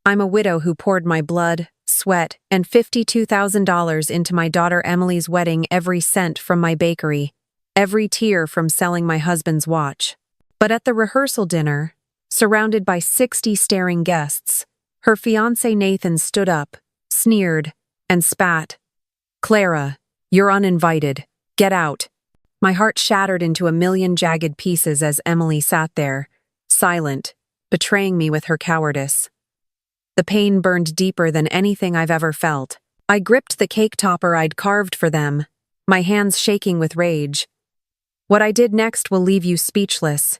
I'm a widow who poured my blood, sweat, and $52,000 into my daughter Emily's wedding, every cent from my bakery, every tear from selling my husband's watch. But at the rehearsal dinner, surrounded by 60 staring guests, her fiancé Nathan stood up, sneered, and spat. "Clara, you're uninvited. Get out." My heart shattered into a million jagged pieces as Emily sat there, silent, betraying me with her cowardice. The pain burned deeper than anything I've ever felt. I gripped the cake topper I'd carved for them, my hands shaking with rage. "What I did next will leave you speechless.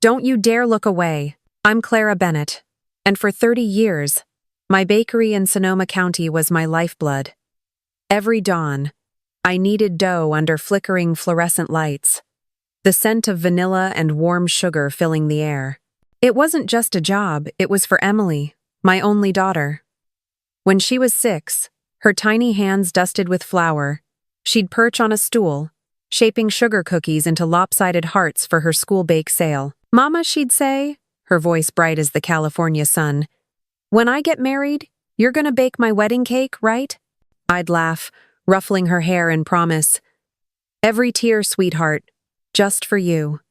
Don't you dare look away. I'm Clara Bennett, and for 30 years, my bakery in Sonoma County was my lifeblood. Every dawn, I kneaded dough under flickering fluorescent lights, the scent of vanilla and warm sugar filling the air. It wasn't just a job, it was for Emily, my only daughter. When she was 6, her tiny hands dusted with flour, she'd perch on a stool, shaping sugar cookies into lopsided hearts for her school bake sale. "Mama," she'd say, her voice bright as the California sun, "when I get married, you're gonna bake my wedding cake, right?" I'd laugh, ruffling her hair, and promise, "Every tear, sweetheart, just for you."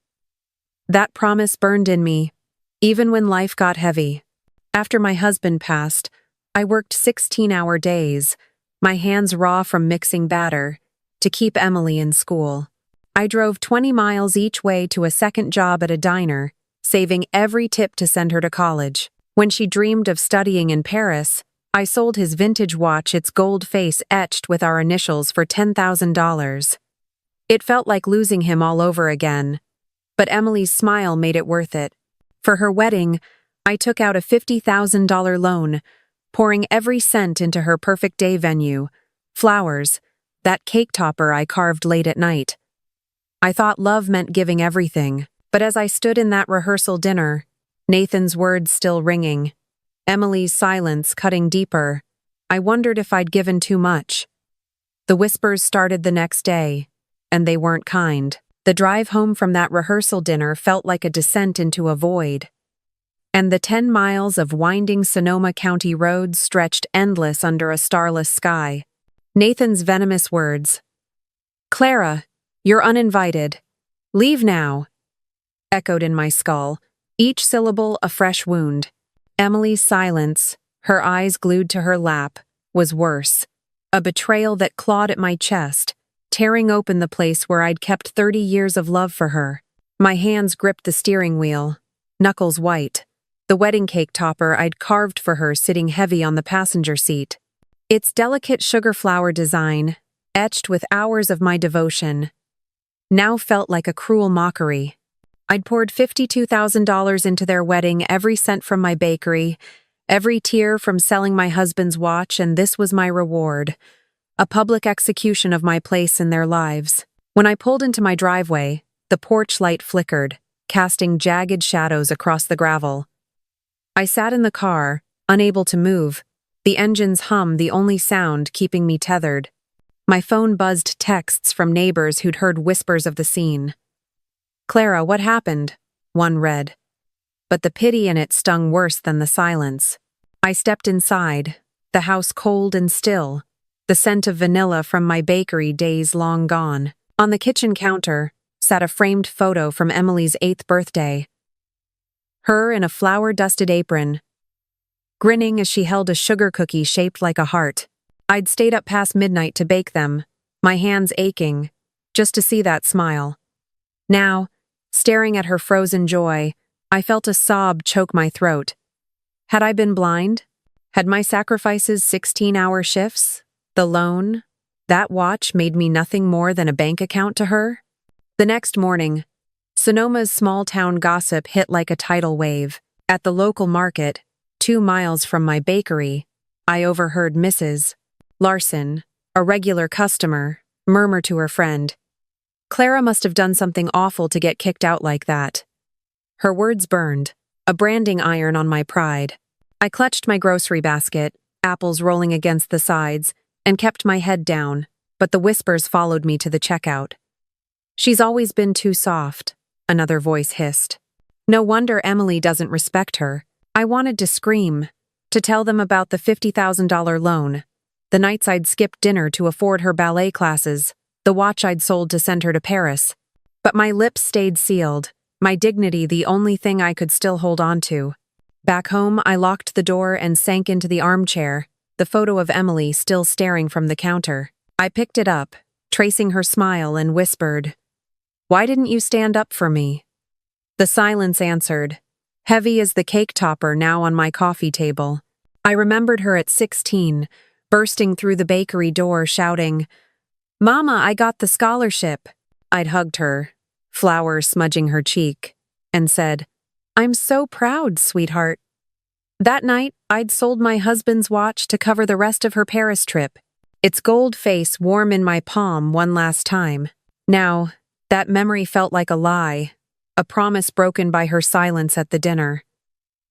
That promise burned in me, even when life got heavy. After my husband passed, I worked 16-hour days, my hands raw from mixing batter, to keep Emily in school. I drove 20 miles each way to a second job at a diner, saving every tip to send her to college. When she dreamed of studying in Paris, I sold his vintage watch, its gold face etched with our initials, for $10,000. It felt like losing him all over again, but Emily's smile made it worth it. For her wedding, I took out a $50,000 loan, pouring every cent into her perfect day venue, flowers, that cake topper I carved late at night. I thought love meant giving everything, but as I stood in that rehearsal dinner, Nathan's words still ringing, Emily's silence cutting deeper, I wondered if I'd given too much. The whispers started the next day, and they weren't kind. The drive home from that rehearsal dinner felt like a descent into a void. And the 10 miles of winding Sonoma County roads stretched endless under a starless sky. Nathan's venomous words, "Clara, you're uninvited. Leave now," echoed in my skull, each syllable a fresh wound. Emily's silence, her eyes glued to her lap, was worse. A betrayal that clawed at my chest, tearing open the place where I'd kept 30 years of love for her. My hands gripped the steering wheel, knuckles white, the wedding cake topper I'd carved for her sitting heavy on the passenger seat. Its delicate sugar flower design, etched with hours of my devotion, now felt like a cruel mockery. I'd poured $52,000 into their wedding, every cent from my bakery, every tear from selling my husband's watch, and this was my reward, a public execution of my place in their lives. When I pulled into my driveway, the porch light flickered, casting jagged shadows across the gravel. I sat in the car, unable to move, the engine's hum the only sound keeping me tethered. My phone buzzed texts from neighbors who'd heard whispers of the scene. "Clara, what happened?" one read. But the pity in it stung worse than the silence. I stepped inside, the house cold and still, the scent of vanilla from my bakery days long gone. On the kitchen counter sat a framed photo from Emily's 8th birthday. Her in a flour-dusted apron, grinning as she held a sugar cookie shaped like a heart. I'd stayed up past midnight to bake them, my hands aching, just to see that smile. Now, staring at her frozen joy, I felt a sob choke my throat. Had I been blind? Had my sacrifices 16-hour shifts? The loan? That watch made me nothing more than a bank account to her? The next morning, Sonoma's small-town gossip hit like a tidal wave. At the local market, 2 miles from my bakery, I overheard Mrs. Larson, a regular customer, murmur to her friend, "Clara must have done something awful to get kicked out like that." Her words burned, a branding iron on my pride. I clutched my grocery basket, apples rolling against the sides, and kept my head down, but the whispers followed me to the checkout. "She's always been too soft," another voice hissed. "No wonder Emily doesn't respect her." I wanted to scream, To tell them about the $50,000 loan, the nights I'd skipped dinner to afford her ballet classes, the watch I'd sold to send her to Paris. But my lips stayed sealed, my dignity the only thing I could still hold on to. Back home, I locked the door and sank into the armchair, the photo of Emily still staring from the counter. I picked it up, tracing her smile, and whispered, "Why didn't you stand up for me?" The silence answered, heavy as the cake topper now on my coffee table. I remembered her at 16, bursting through the bakery door shouting, "Mama, I got the scholarship." I'd hugged her, flowers smudging her cheek, and said, "I'm so proud, sweetheart." That night, I'd sold my husband's watch to cover the rest of her Paris trip, its gold face warm in my palm one last time. Now, that memory felt like a lie, a promise broken by her silence at the dinner.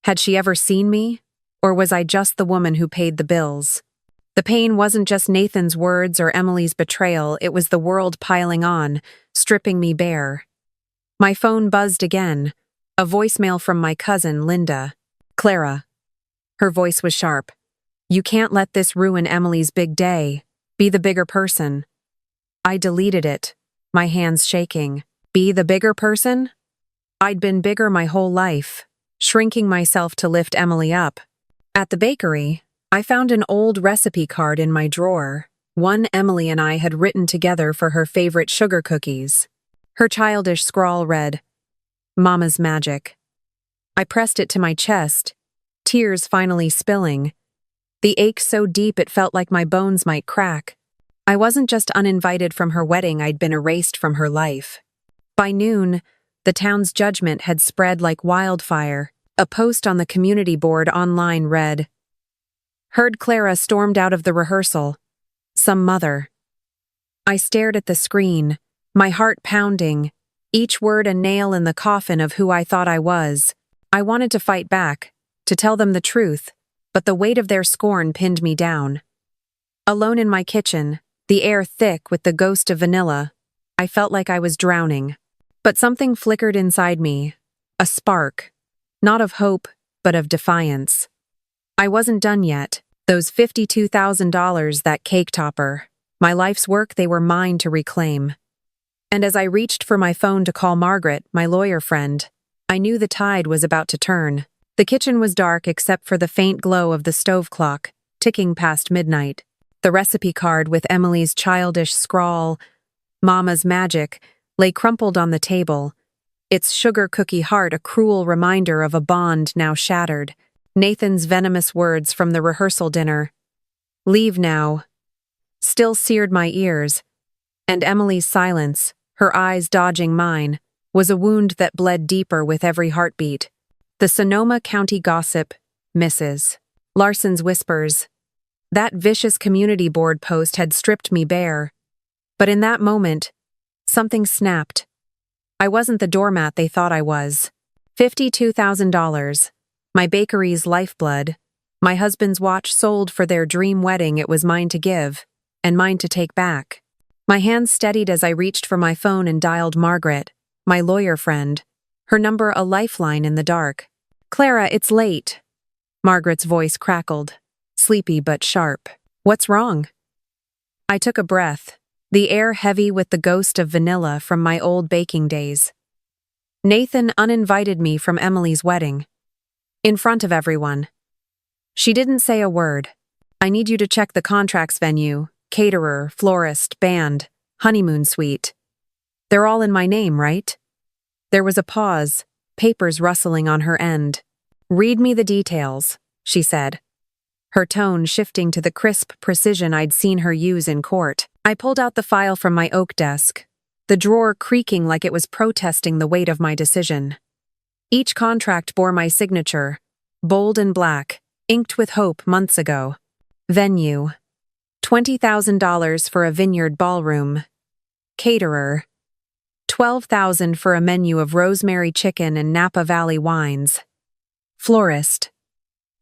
Had she ever seen me? Or was I just the woman who paid the bills? The pain wasn't just Nathan's words or Emily's betrayal, it was the world piling on, stripping me bare. My phone buzzed again, a voicemail from my cousin, Linda. "Clara." Her voice was sharp. "You can't let this ruin Emily's big day. Be the bigger person." I deleted it, my hands shaking. Be the bigger person? I'd been bigger my whole life, shrinking myself to lift Emily up. At the bakery, I found an old recipe card in my drawer, one Emily and I had written together for her favorite sugar cookies. Her childish scrawl read, "Mama's magic." I pressed it to my chest, tears finally spilling. The ache so deep it felt like my bones might crack. I wasn't just uninvited from her wedding, I'd been erased from her life. By noon, the town's judgment had spread like wildfire. A post on the community board online read, "Heard Clara stormed out of the rehearsal. Some mother." I stared at the screen, my heart pounding, each word a nail in the coffin of who I thought I was. I wanted to fight back, to tell them the truth, but the weight of their scorn pinned me down. Alone in my kitchen, the air thick with the ghost of vanilla, I felt like I was drowning. But something flickered inside me, a spark, not of hope, but of defiance. I wasn't done yet. Those $52,000, that cake topper, my life's work, they were mine to reclaim. And as I reached for my phone to call Margaret, my lawyer friend, I knew the tide was about to turn. The kitchen was dark except for the faint glow of the stove clock, ticking past midnight. The recipe card with Emily's childish scrawl, "Mama's magic," lay crumpled on the table, its sugar cookie heart a cruel reminder of a bond now shattered. Nathan's venomous words from the rehearsal dinner, "Leave now," still seared my ears, and Emily's silence, her eyes dodging mine, was a wound that bled deeper with every heartbeat. The Sonoma County gossip, Mrs. Larson's whispers. That vicious community board post had stripped me bare. But in that moment, something snapped. I wasn't the doormat they thought I was. $52,000, my bakery's lifeblood, my husband's watch sold for their dream wedding. It was mine to give, and mine to take back. My hands steadied as I reached for my phone and dialed Margaret, my lawyer friend, her number a lifeline in the dark. "Clara, it's late." Margaret's voice crackled, sleepy but sharp. "What's wrong?" I took a breath, the air heavy with the ghost of vanilla from my old baking days. "Nathan uninvited me from Emily's wedding. In front of everyone. She didn't say a word. I need you to check the contracts: venue, caterer, florist, band, honeymoon suite. They're all in my name, right?" There was a pause, papers rustling on her end. "Read me the details," she said, her tone shifting to the crisp precision I'd seen her use in court. I pulled out the file from my oak desk, the drawer creaking like it was protesting the weight of my decision. Each contract bore my signature, bold and black, inked with hope months ago. Venue, $20,000 for a vineyard ballroom. Caterer, $12,000 for a menu of rosemary chicken and Napa Valley wines. Florist,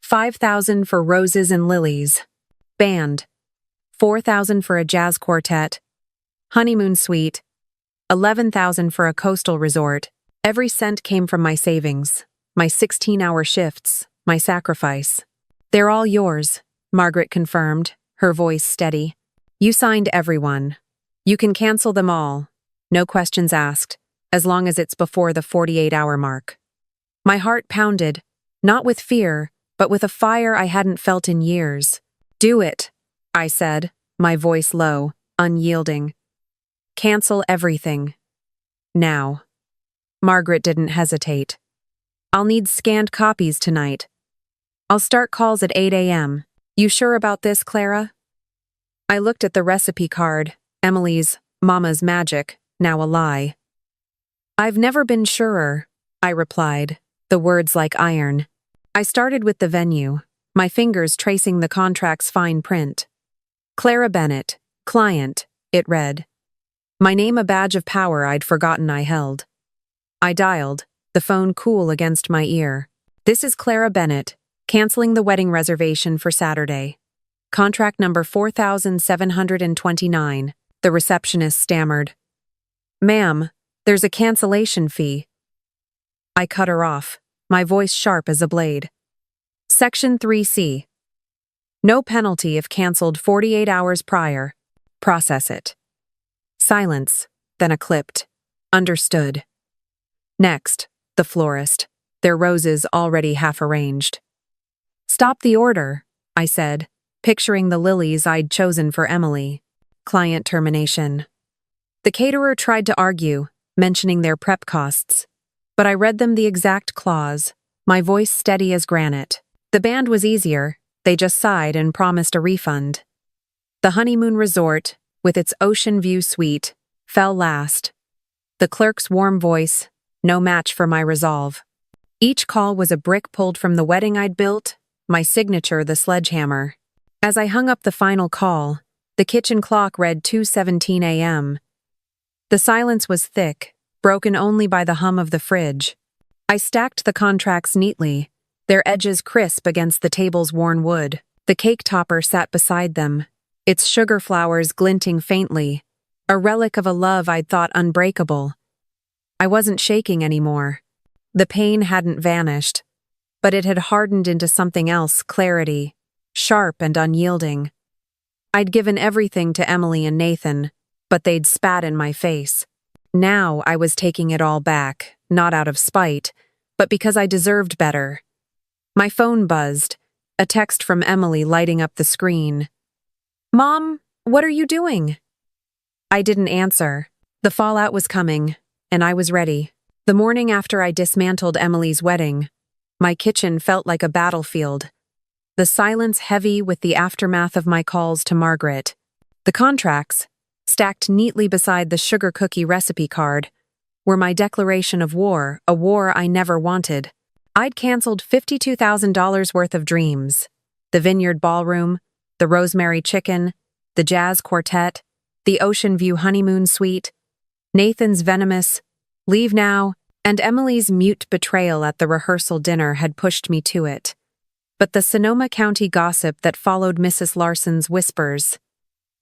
$5,000 for roses and lilies. Band, $4,000 for a jazz quartet. Honeymoon suite, $11,000 for a coastal resort. Every cent came from my savings, my 16-hour shifts, my sacrifice. They're all yours, Margaret confirmed, her voice steady. You signed everyone. You can cancel them all. No questions asked, as long as it's before the 48-hour mark. My heart pounded, not with fear, but with a fire I hadn't felt in years. Do it, I said, my voice low, unyielding. Cancel everything. Now. Margaret didn't hesitate. I'll need scanned copies tonight. I'll start calls at 8 a.m. You sure about this, Clara? I looked at the recipe card, Emily's Mama's Magic, now a lie. I've never been surer, I replied, the words like iron. I started with the venue, my fingers tracing the contract's fine print. Clara Bennett, client, it read. My name a badge of power I'd forgotten I held. I dialed, the phone cool against my ear. This is Clara Bennett, canceling the wedding reservation for Saturday. Contract number 4729, the receptionist stammered. Ma'am, there's a cancellation fee. I cut her off, my voice sharp as a blade. Section 3C. No penalty if canceled 48 hours prior. Process it. Silence, then a clipped. Understood. Next, the florist, their roses already half arranged. Stop the order, I said, picturing the lilies I'd chosen for Emily. Client termination. The caterer tried to argue, mentioning their prep costs, but I read them the exact clause, my voice steady as granite. The band was easier, they just sighed and promised a refund. The honeymoon resort, with its ocean view suite, fell last. The clerk's warm voice, no match for my resolve. Each call was a brick pulled from the wedding I'd built, my signature the sledgehammer. As I hung up the final call, the kitchen clock read 2:17 a.m. The silence was thick, broken only by the hum of the fridge. I stacked the contracts neatly, their edges crisp against the table's worn wood. The cake topper sat beside them, its sugar flowers glinting faintly, a relic of a love I'd thought unbreakable. I wasn't shaking anymore. The pain hadn't vanished, but it had hardened into something else, clarity, sharp and unyielding. I'd given everything to Emily and Nathan, but they'd spat in my face. Now I was taking it all back, not out of spite, but because I deserved better. My phone buzzed, a text from Emily lighting up the screen. Mom, what are you doing? I didn't answer. The fallout was coming, and I was ready. The morning after I dismantled Emily's wedding, my kitchen felt like a battlefield. The silence heavy with the aftermath of my calls to Margaret. The contracts, stacked neatly beside the sugar cookie recipe card, were my declaration of war, a war I never wanted. I'd canceled $52,000 worth of dreams. The Vineyard Ballroom, the Rosemary Chicken, the Jazz Quartet, the Ocean View Honeymoon Suite, Nathan's venomous "Leave now," and Emily's mute betrayal at the rehearsal dinner had pushed me to it. But the Sonoma County gossip that followed Mrs. Larson's whispers,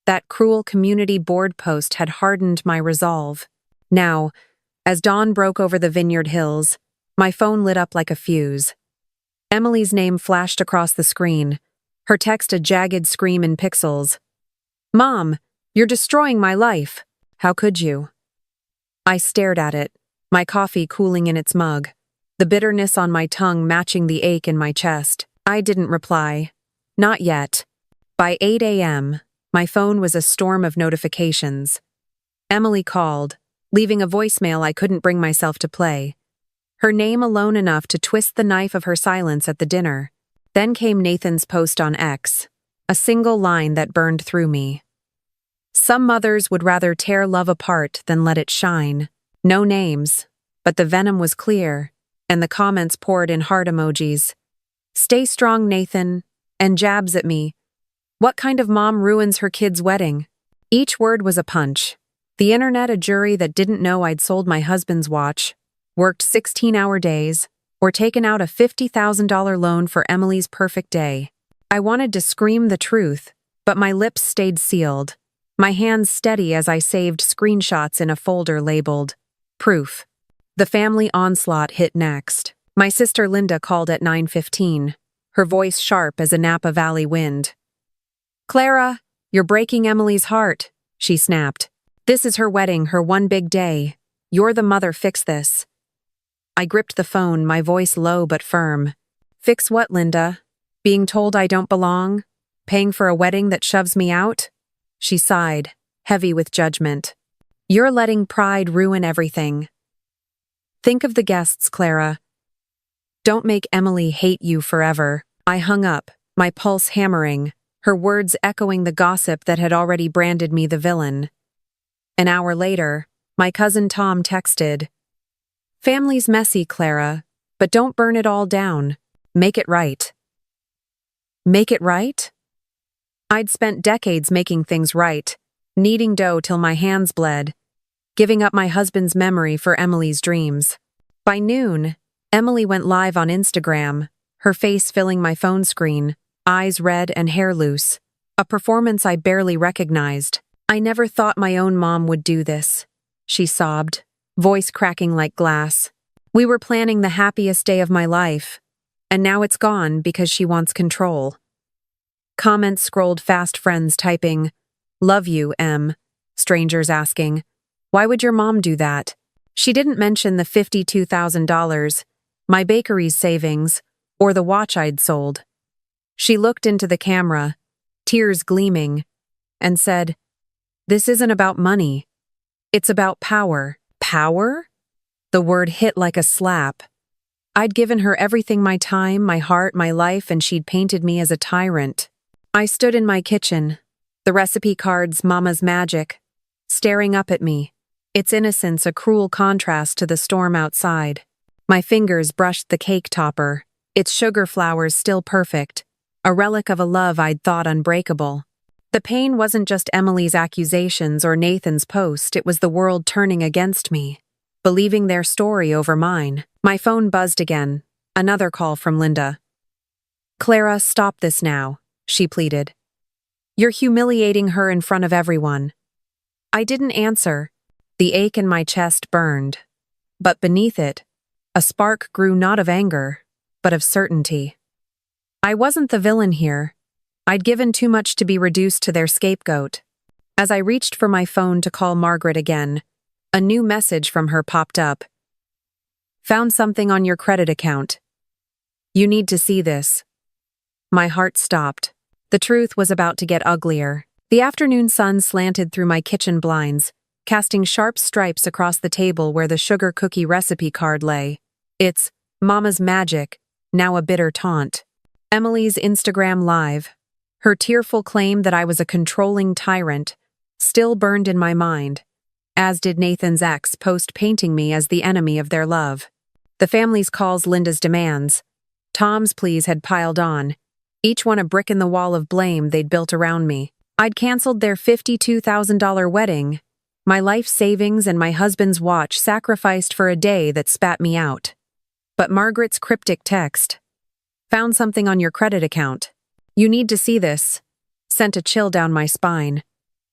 that cruel community board post had hardened my resolve. Now, as dawn broke over the Vineyard Hills, my phone lit up like a fuse. Emily's name flashed across the screen, her text a jagged scream in pixels. Mom, you're destroying my life. How could you? I stared at it, my coffee cooling in its mug, the bitterness on my tongue matching the ache in my chest. I didn't reply. Not yet. By 8 a.m., my phone was a storm of notifications. Emily called, leaving a voicemail I couldn't bring myself to play. Her name alone enough to twist the knife of her silence at the dinner. Then came Nathan's post on X, a single line that burned through me. Some mothers would rather tear love apart than let it shine. No names, but the venom was clear, and the comments poured in heart emojis. Stay strong, Nathan, and jabs at me. What kind of mom ruins her kid's wedding? Each word was a punch. The internet a jury that didn't know I'd sold my husband's watch, worked 16-hour days, or taken out a $50,000 loan for Emily's perfect day. I wanted to scream the truth, but my lips stayed sealed, my hands steady as I saved screenshots in a folder labeled Proof. The family onslaught hit next. My sister Linda called at 9:15, her voice sharp as a Napa Valley wind. "Clara, you're breaking Emily's heart," she snapped. "This is her wedding, her one big day. You're the mother, fix this." I gripped the phone, my voice low but firm. "Fix what, Linda? Being told I don't belong? Paying for a wedding that shoves me out?" She sighed, heavy with judgment. "You're letting pride ruin everything. Think of the guests, Clara. Don't make Emily hate you forever." I hung up, my pulse hammering, her words echoing the gossip that had already branded me the villain. An hour later, my cousin Tom texted, "Family's messy, Clara, but don't burn it all down. Make it right." Make it right? I'd spent decades making things right, kneading dough till my hands bled, giving up my husband's memory for Emily's dreams. By noon, Emily went live on Instagram, her face filling my phone screen, eyes red and hair loose, a performance I barely recognized. "I never thought my own mom would do this," she sobbed, voice cracking like glass. "We were planning the happiest day of my life, and now it's gone because she wants control." Comments scrolled fast, friends typing, "Love you, Em." Strangers asking, "Why would your mom do that?" She didn't mention the $52,000, my bakery's savings, or the watch I'd sold. She looked into the camera, tears gleaming, and said, "This isn't about money. It's about power." Power? The word hit like a slap. I'd given her everything, my time, my heart, my life, and she'd painted me as a tyrant. I stood in my kitchen, the recipe cards, Mama's magic, staring up at me, its innocence a cruel contrast to the storm outside. My fingers brushed the cake topper, its sugar flowers still perfect, a relic of a love I'd thought unbreakable. The pain wasn't just Emily's accusations or Nathan's post, it was the world turning against me, believing their story over mine. My phone buzzed again, another call from Linda. "Clara, stop this now," she pleaded. "You're humiliating her in front of everyone." I didn't answer. The ache in my chest burned. But beneath it, a spark grew not of anger, but of certainty. I wasn't the villain here. I'd given too much to be reduced to their scapegoat. As I reached for my phone to call Margaret again, a new message from her popped up. "Found something on your credit account. You need to see this." My heart stopped. The truth was about to get uglier. The afternoon sun slanted through my kitchen blinds, casting sharp stripes across the table where the sugar cookie recipe card lay. It's Mama's magic, now a bitter taunt. Emily's Instagram Live, her tearful claim that I was a controlling tyrant, still burned in my mind, as did Nathan's ex post painting me as the enemy of their love. The family's calls, Linda's demands, Tom's pleas had piled on, each one a brick in the wall of blame they'd built around me. I'd canceled their $52,000 wedding, my life savings and my husband's watch sacrificed for a day that spat me out. But Margaret's cryptic text, "Found something on your credit account. You need to see this," sent a chill down my spine.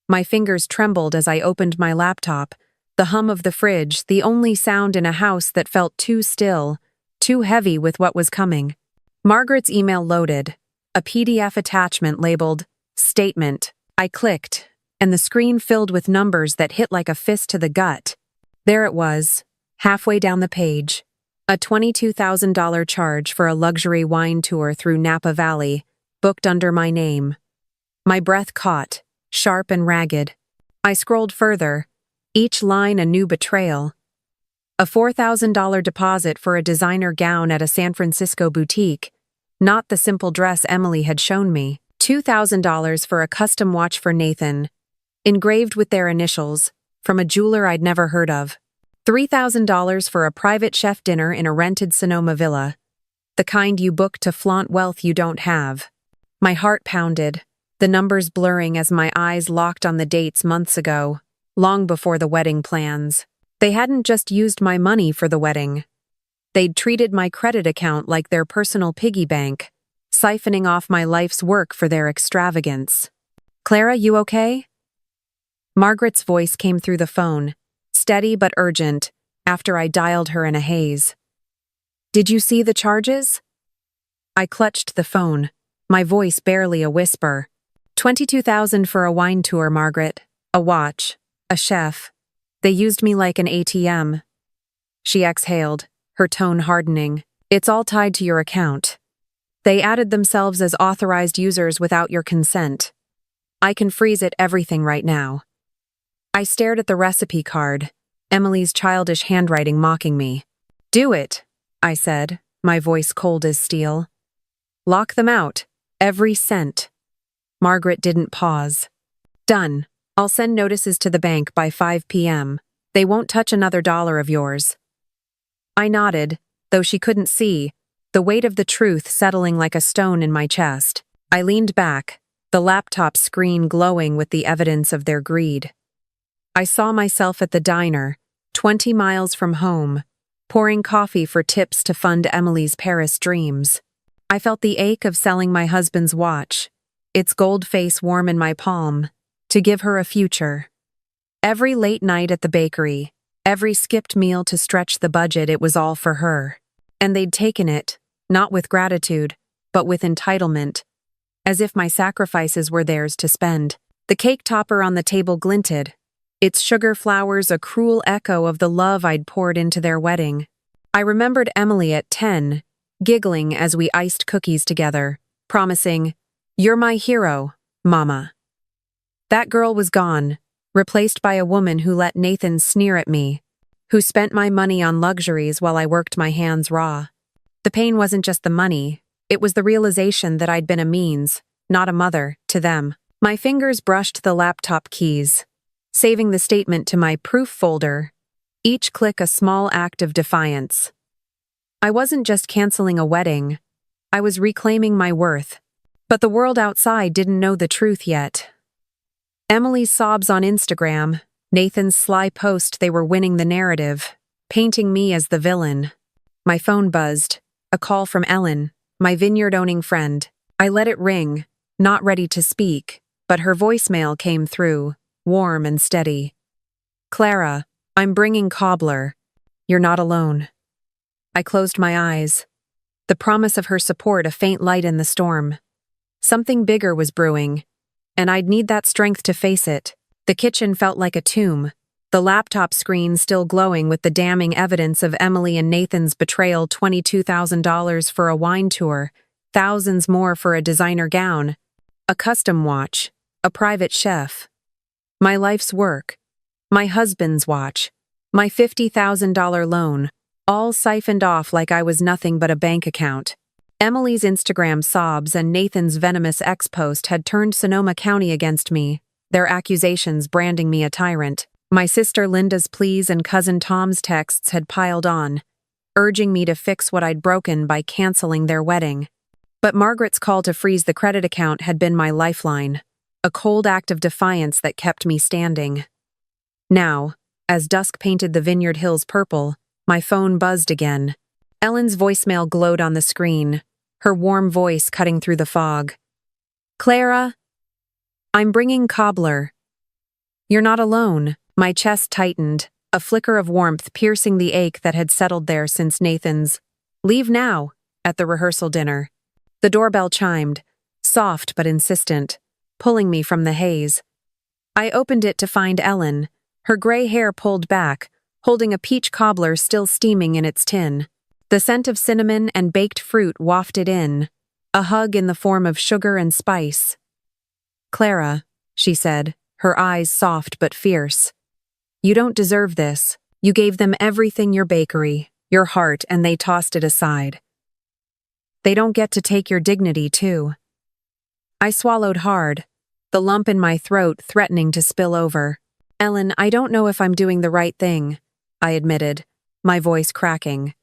My fingers trembled as I opened my laptop, the hum of the fridge, the only sound in a house that felt too still, too heavy with what was coming. Margaret's email loaded, a PDF attachment labeled, "Statement." I clicked, and the screen filled with numbers that hit like a fist to the gut. There it was, halfway down the page. A $22,000 charge for a luxury wine tour through Napa Valley, booked under my name. My breath caught, sharp and ragged. I scrolled further, each line a new betrayal. A $4,000 deposit for a designer gown at a San Francisco boutique, not the simple dress Emily had shown me. $2,000 for a custom watch for Nathan, engraved with their initials, from a jeweler I'd never heard of. $3,000 for a private chef dinner in a rented Sonoma villa, the kind you book to flaunt wealth you don't have. My heart pounded, the numbers blurring as my eyes locked on the dates months ago, long before the wedding plans. They hadn't just used my money for the wedding. They'd treated my credit account like their personal piggy bank, siphoning off my life's work for their extravagance. "Clara, you okay?" Margaret's voice came through the phone, steady but urgent, after I dialed her in a haze. "Did you see the charges?" I clutched the phone, my voice barely a whisper. 22,000 for a wine tour, Margaret. A watch. A chef. They used me like an ATM. She exhaled, her tone hardening. It's all tied to your account. They added themselves as authorized users without your consent. I can freeze it everything right now. I stared at the recipe card, Emily's childish handwriting mocking me. Do it, I said, my voice cold as steel. Lock them out. Every cent. Margaret didn't pause. Done. I'll send notices to the bank by 5 p.m. They won't touch another dollar of yours. I nodded, though she couldn't see, the weight of the truth settling like a stone in my chest. I leaned back, the laptop screen glowing with the evidence of their greed. I saw myself at the diner, 20 miles from home, pouring coffee for tips to fund Emily's Paris dreams. I felt the ache of selling my husband's watch, its gold face warm in my palm, to give her a future. Every late night at the bakery, every skipped meal to stretch the budget, it was all for her. And they'd taken it, not with gratitude, but with entitlement, as if my sacrifices were theirs to spend. The cake topper on the table glinted, its sugar flowers a cruel echo of the love I'd poured into their wedding. I remembered Emily at 10, giggling as we iced cookies together, promising, "You're my hero, Mama." That girl was gone, replaced by a woman who let Nathan sneer at me, who spent my money on luxuries while I worked my hands raw. The pain wasn't just the money, it was the realization that I'd been a means, not a mother, to them. My fingers brushed the laptop keys, saving the statement to my proof folder, each click a small act of defiance. I wasn't just canceling a wedding, I was reclaiming my worth. But the world outside didn't know the truth yet. Emily's sobs on Instagram, Nathan's sly post they were winning the narrative, painting me as the villain. My phone buzzed, a call from Ellen, my vineyard-owning friend. I let it ring, not ready to speak, but her voicemail came through, warm and steady. "Clara, I'm bringing cobbler. You're not alone." I closed my eyes. The promise of her support a faint light in the storm. Something bigger was brewing, and I'd need that strength to face it. The kitchen felt like a tomb, the laptop screen still glowing with the damning evidence of Emily and Nathan's betrayal. $22,000 for a wine tour, thousands more for a designer gown, a custom watch, a private chef. My life's work, my husband's watch, my $50,000 loan, all siphoned off like I was nothing but a bank account. Emily's Instagram sobs and Nathan's venomous ex-post had turned Sonoma County against me, their accusations branding me a tyrant. My sister Linda's pleas and cousin Tom's texts had piled on, urging me to fix what I'd broken by canceling their wedding. But Margaret's call to freeze the credit account had been my lifeline, a cold act of defiance that kept me standing. Now, as dusk painted the Vineyard Hills purple, my phone buzzed again. Ellen's voicemail glowed on the screen, her warm voice cutting through the fog. "Clara, I'm bringing cobbler. You're not alone." My chest tightened, a flicker of warmth piercing the ache that had settled there since Nathan's "Leave now" at the rehearsal dinner. The doorbell chimed, soft but insistent, pulling me from the haze. I opened it to find Ellen, her gray hair pulled back, holding a peach cobbler still steaming in its tin. The scent of cinnamon and baked fruit wafted in, a hug in the form of sugar and spice. "Clara," she said, her eyes soft but fierce. "You don't deserve this. You gave them everything, your bakery, your heart, and they tossed it aside. They don't get to take your dignity, too." I swallowed hard, the lump in my throat threatening to spill over. "Ellen, I don't know if I'm doing the right thing," I admitted, my voice cracking.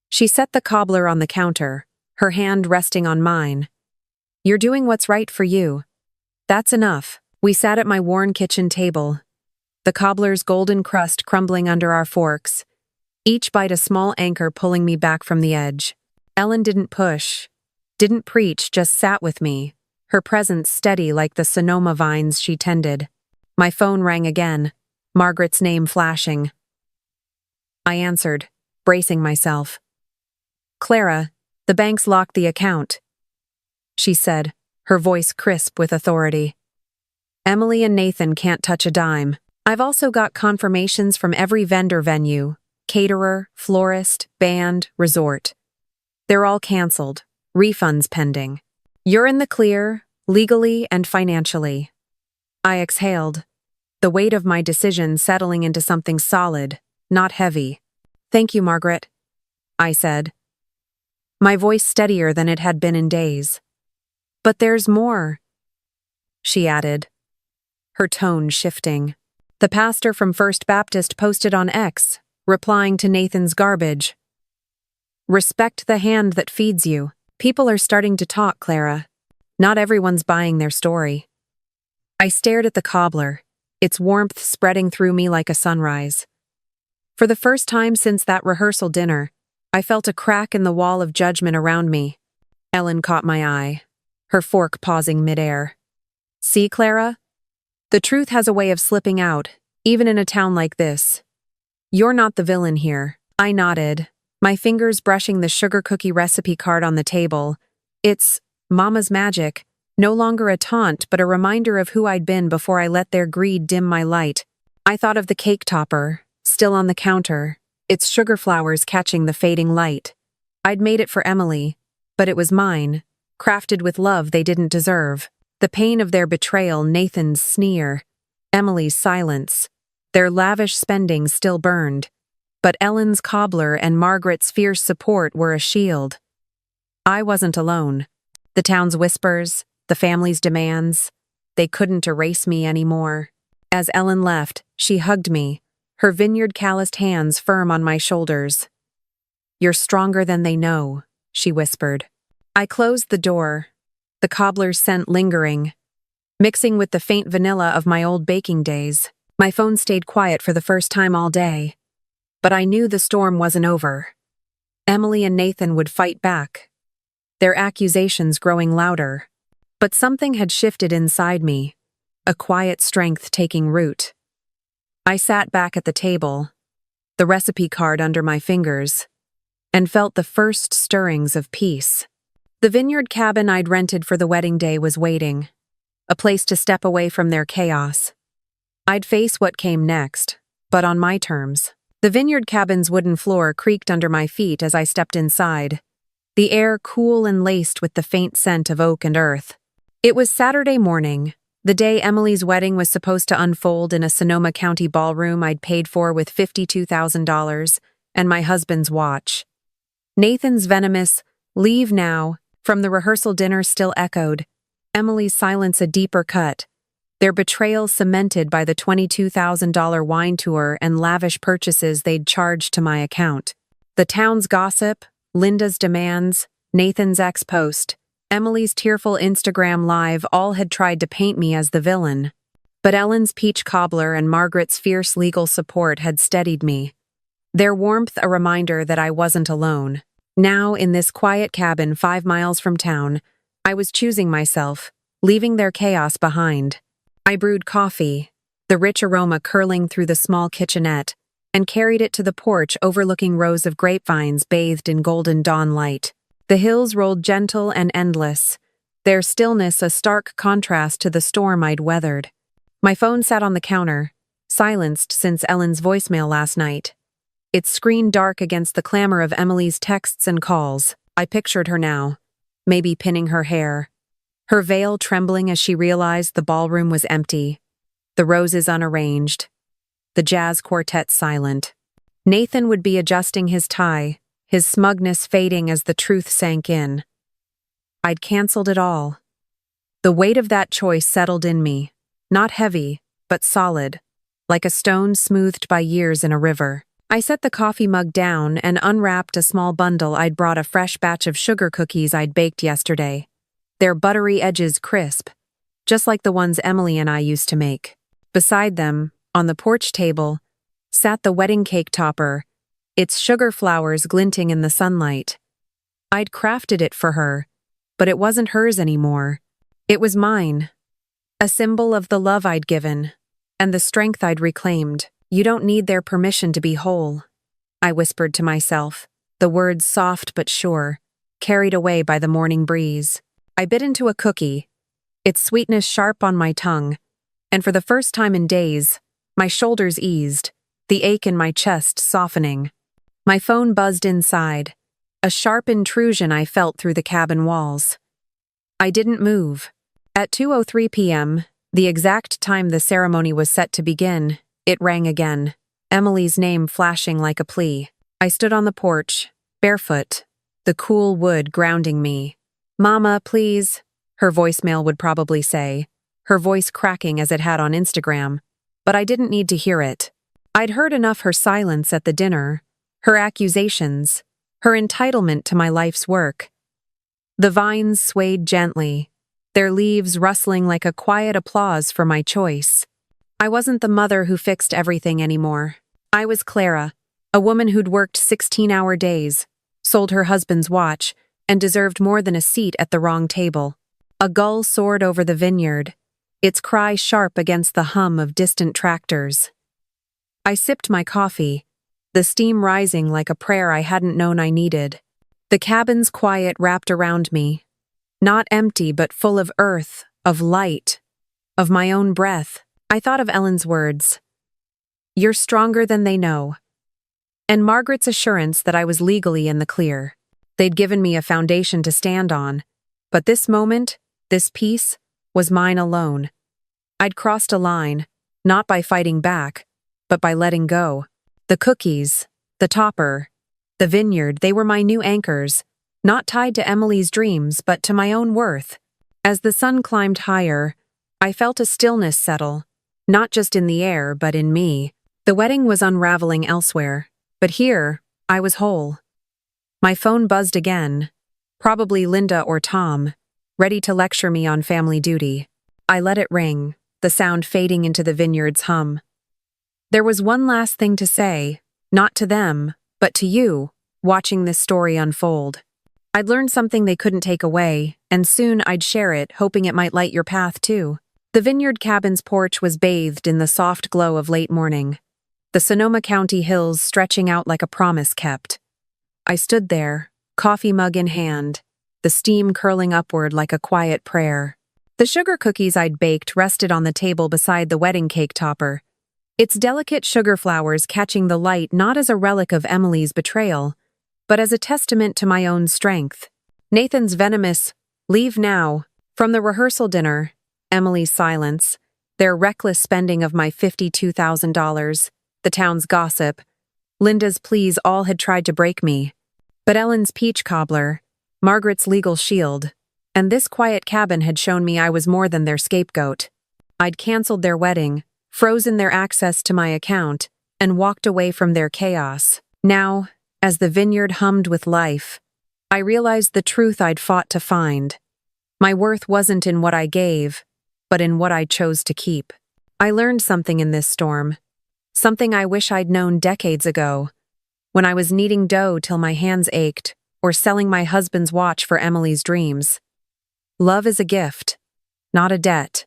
She set the cobbler on the counter, her hand resting on mine. "You're doing what's right for you. That's enough." We sat at my worn kitchen table, the cobbler's golden crust crumbling under our forks, each bite a small anchor pulling me back from the edge. Ellen didn't push, didn't preach, just sat with me, her presence steady like the Sonoma vines she tended. My phone rang again, Margaret's name flashing. I answered, bracing myself. "Clara, The banks locked the account, she said, her voice crisp with authority. Emily and Nathan can't touch a dime. I've also got confirmations from every vendor venue, caterer, florist, band, resort. They're all canceled, refunds pending. You're in the clear, legally and financially. I exhaled, the weight of my decision settling into something solid, not heavy. Thank you, Margaret, I said, my voice steadier than it had been in days. But there's more, she added, her tone shifting. The pastor from First Baptist posted on X, replying to Nathan's garbage. Respect the hand that feeds you. People are starting to talk, Clara. Not everyone's buying their story. I stared at the cobbler, its warmth spreading through me like a sunrise. For the first time since that rehearsal dinner, I felt a crack in the wall of judgment around me. Ellen caught my eye, her fork pausing midair. See, Clara? The truth has a way of slipping out, even in a town like this. You're not the villain here. I nodded, my fingers brushing the sugar cookie recipe card on the table. It's Mama's magic, no longer a taunt but a reminder of who I'd been before I let their greed dim my light. I thought of the cake topper, still on the counter, its sugar flowers catching the fading light. I'd made it for Emily, but it was mine, crafted with love they didn't deserve. The pain of their betrayal, Nathan's sneer, Emily's silence, their lavish spending still burned. But Ellen's cobbler and Margaret's fierce support were a shield. I wasn't alone. The town's whispers, the family's demands, they couldn't erase me anymore. As Ellen left, she hugged me, her vineyard-calloused hands firm on my shoulders. You're stronger than they know, she whispered. I closed the door, the cobbler's scent lingering, mixing with the faint vanilla of my old baking days. My phone stayed quiet for the first time all day. But I knew the storm wasn't over. Emily and Nathan would fight back, their accusations growing louder. But something had shifted inside me, a quiet strength taking root. I sat back at the table, the recipe card under my fingers, and felt the first stirrings of peace. The vineyard cabin I'd rented for the wedding day was waiting, a place to step away from their chaos. I'd face what came next, but on my terms. The vineyard cabin's wooden floor creaked under my feet as I stepped inside, the air cool and laced with the faint scent of oak and earth. It was Saturday morning, the day Emily's wedding was supposed to unfold in a Sonoma County ballroom I'd paid for with $52,000 and my husband's watch. Nathan's venomous, "Leave now," from the rehearsal dinner still echoed, Emily's silence a deeper cut, their betrayal cemented by the $22,000 wine tour and lavish purchases they'd charged to my account. The town's gossip, Linda's demands, Nathan's ex-post, Emily's tearful Instagram live all had tried to paint me as the villain. But Ellen's peach cobbler and Margaret's fierce legal support had steadied me, their warmth a reminder that I wasn't alone. Now, in this quiet cabin 5 miles from town, I was choosing myself, leaving their chaos behind. I brewed coffee, the rich aroma curling through the small kitchenette, and carried it to the porch overlooking rows of grapevines bathed in golden dawn light. The hills rolled gentle and endless, their stillness a stark contrast to the storm I'd weathered. My phone sat on the counter, silenced since Ellen's voicemail last night, its screen dark against the clamor of Emily's texts and calls. I pictured her now, maybe pinning her hair, her veil trembling as she realized the ballroom was empty, the roses unarranged, the jazz quartet silent. Nathan would be adjusting his tie, his smugness fading as the truth sank in. I'd canceled it all. The weight of that choice settled in me, not heavy, but solid, like a stone smoothed by years in a river. I set the coffee mug down and unwrapped a small bundle I'd brought, a fresh batch of sugar cookies I'd baked yesterday, their buttery edges crisp, just like the ones Emily and I used to make. Beside them, on the porch table, sat the wedding cake topper, its sugar flowers glinting in the sunlight. I'd crafted it for her, but it wasn't hers anymore. It was mine, a symbol of the love I'd given, and the strength I'd reclaimed. You don't need their permission to be whole, I whispered to myself, the words soft but sure, carried away by the morning breeze. I bit into a cookie, its sweetness sharp on my tongue, and for the first time in days, my shoulders eased, the ache in my chest softening. My phone buzzed inside, a sharp intrusion I felt through the cabin walls. I didn't move. At 2:03 p.m., the exact time the ceremony was set to begin, it rang again, Emily's name flashing like a plea. I stood on the porch, barefoot, the cool wood grounding me. "Mama, please," her voicemail would probably say, her voice cracking as it had on Instagram. But I didn't need to hear it. I'd heard enough her silence at the dinner, her accusations, her entitlement to my life's work. The vines swayed gently, their leaves rustling like a quiet applause for my choice. I wasn't the mother who fixed everything anymore. I was Clara, a woman who'd worked 16-hour days, sold her husband's watch, and deserved more than a seat at the wrong table. A gull soared over the vineyard, its cry sharp against the hum of distant tractors. I sipped my coffee, the steam rising like a prayer I hadn't known I needed. The cabin's quiet wrapped around me, not empty but full of earth, of light, of my own breath. I thought of Ellen's words, "You're stronger than they know," and Margaret's assurance that I was legally in the clear. They'd given me a foundation to stand on, but this moment, this peace, was mine alone. I'd crossed a line, not by fighting back, but by letting go. The cookies, the topper, the vineyard, they were my new anchors, not tied to Emily's dreams, but to my own worth. As the sun climbed higher, I felt a stillness settle, not just in the air, but in me. The wedding was unraveling elsewhere, but here, I was whole. My phone buzzed again, probably Linda or Tom, ready to lecture me on family duty. I let it ring, the sound fading into the vineyard's hum. There was one last thing to say, not to them, but to you, watching this story unfold. I'd learned something they couldn't take away, and soon I'd share it, hoping it might light your path too. The vineyard cabin's porch was bathed in the soft glow of late morning, the Sonoma County hills stretching out like a promise kept. I stood there, coffee mug in hand, the steam curling upward like a quiet prayer. The sugar cookies I'd baked rested on the table beside the wedding cake topper, its delicate sugar flowers catching the light not as a relic of Emily's betrayal, but as a testament to my own strength. Nathan's venomous, "Leave now," from the rehearsal dinner, Emily's silence, their reckless spending of my $52,000, the town's gossip, Linda's pleas all had tried to break me. But Ellen's peach cobbler, Margaret's legal shield, and this quiet cabin had shown me I was more than their scapegoat. I'd canceled their wedding, frozen their access to my account, and walked away from their chaos. Now, as the vineyard hummed with life, I realized the truth I'd fought to find. My worth wasn't in what I gave, but in what I chose to keep. I learned something in this storm, something I wish I'd known decades ago, when I was kneading dough till my hands ached, or selling my husband's watch for Emily's dreams. Love is a gift, not a debt.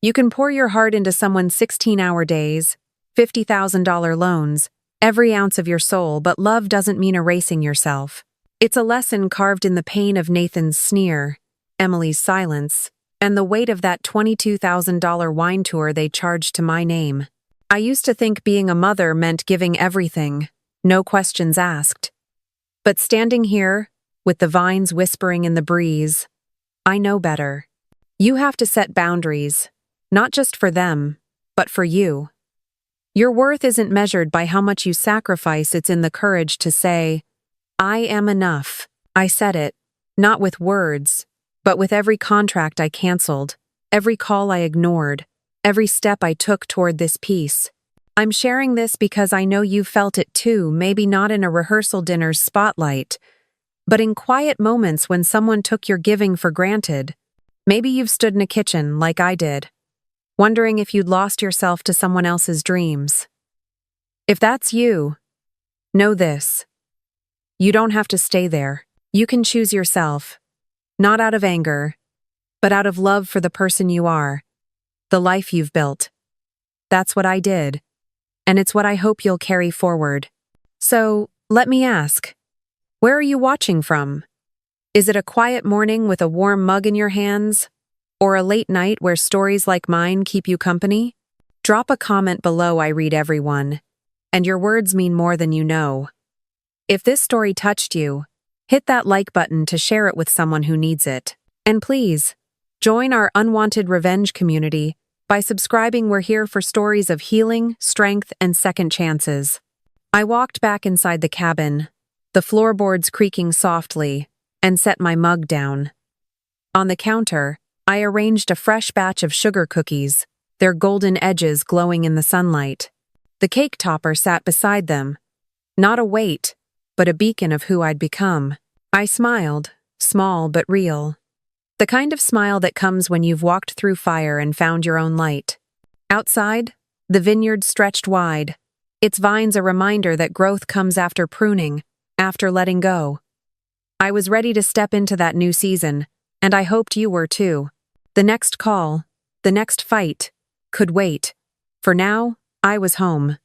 You can pour your heart into someone's 16-hour days, $50,000 loans, every ounce of your soul, but love doesn't mean erasing yourself. It's a lesson carved in the pain of Nathan's sneer, Emily's silence, and the weight of that $22,000 wine tour they charged to my name. I used to think being a mother meant giving everything, no questions asked. But standing here, with the vines whispering in the breeze, I know better. You have to set boundaries, not just for them, but for you. Your worth isn't measured by how much you sacrifice, it's in the courage to say, "I am enough." I said it, not with words, but with every contract I canceled, every call I ignored, every step I took toward this peace. I'm sharing this because I know you felt it too, maybe not in a rehearsal dinner's spotlight, but in quiet moments when someone took your giving for granted. Maybe you've stood in a kitchen, like I did, wondering if you'd lost yourself to someone else's dreams. If that's you, know this. You don't have to stay there. You can choose yourself, not out of anger, but out of love for the person you are, the life you've built. That's what I did, and it's what I hope you'll carry forward. So, let me ask, where are you watching from? Is it a quiet morning with a warm mug in your hands? Or a late night where stories like mine keep you company? Drop a comment below. I read everyone, and your words mean more than you know. If this story touched you, hit that like button to share it with someone who needs it. And please, join our Unwanted Revenge community by subscribing. We're here for stories of healing, strength, and second chances. I walked back inside the cabin, the floorboards creaking softly, and set my mug down. On the counter, I arranged a fresh batch of sugar cookies, their golden edges glowing in the sunlight. The cake topper sat beside them, not a weight, but a beacon of who I'd become. I smiled, small but real. The kind of smile that comes when you've walked through fire and found your own light. Outside, the vineyard stretched wide, its vines a reminder that growth comes after pruning, after letting go. I was ready to step into that new season, and I hoped you were too. The next call, the next fight, could wait. For now, I was home.